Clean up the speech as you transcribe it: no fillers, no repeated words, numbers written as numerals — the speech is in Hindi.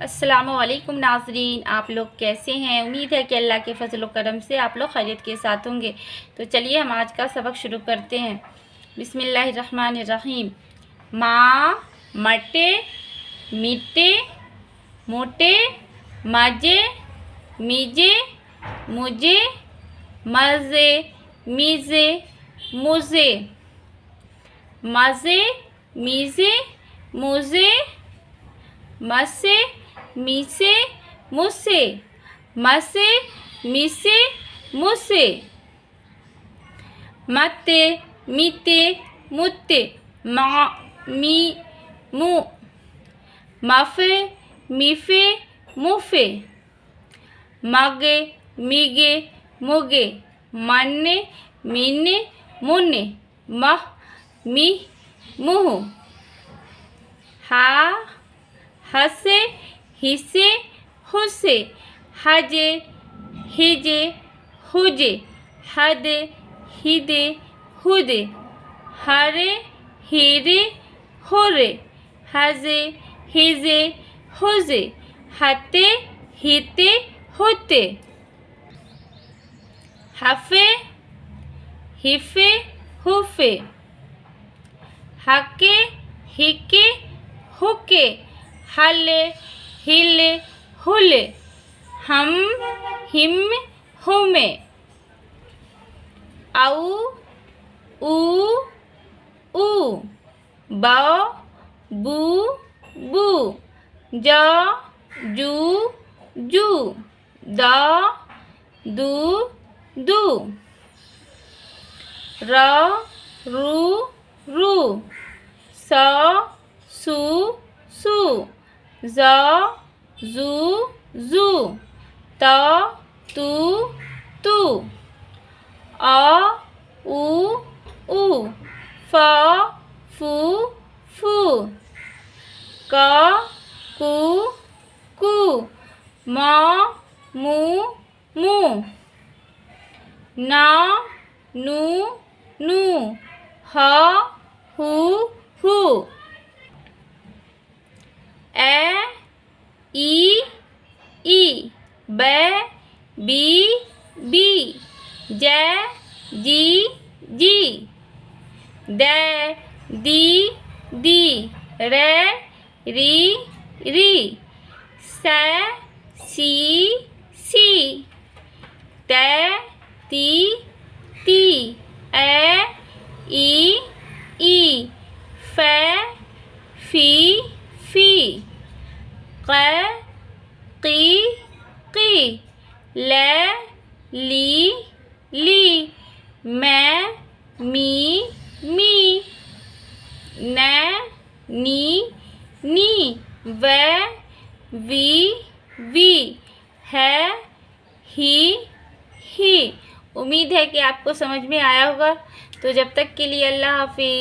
अस्सलामुअलैकुम नाज़रीन, आप लोग कैसे हैं। उम्मीद है कि अल्लाह के फजल करम से आप लोग खैरियत के साथ होंगे। तो चलिए हम आज का सबक शुरू करते हैं। बिस्मिल्लाहिर्रहमानिर्रहीम। माँ, मटे, मीटे, मोटे, मजे, मीजे, मुझे, मज़े, मीज़े, मुझे, मज़े, मीज़े, मुझे, मसे, मीसे, मुझसे, मसे, मीसे, मुझसे, मते, मीते, मुत्ते, मा, मी, मु, मफे, मीफे, मुफे, मगे, मीगे, मुगे, मन्ने, मीने, मुन्ने, मह, मी, मुँह, हा, हसे, हिसे, हुसे, हजे, हिजे, हुजे, हदे, हिदे, हुदे, हरे, हीरे, हुरे, हजे, हिजे, हुजे, हते, हिते, हुते, हफे, हिफे, हुफे, हके, हिके, हुके, हले, हिले, हुले, हम, हिम, हुमे, औ, ऊ, ऊ, ब, बू, बू, ज, जू, जू, द, दू, दू, र, रू, रू, स, सू, सू, ज, जू, जू, त, तू, तू, अ, उ, ऊ, फ, फू, फू, क, कू, कू, म, मू, मू, न, नू, नू, ह, हू, हू, ए, ई, बै, बी, बी, जै, जी, दै, दी, रै, री, सै, सी, दै, ती, ऐ, ई, फै, फी, कै, की, लै, ली, मैं, मी, नै, नी, वै, वी, है, ही। उम्मीद है कि आपको समझ में आया होगा। तो जब तक के लिए अल्लाह हाफिज़।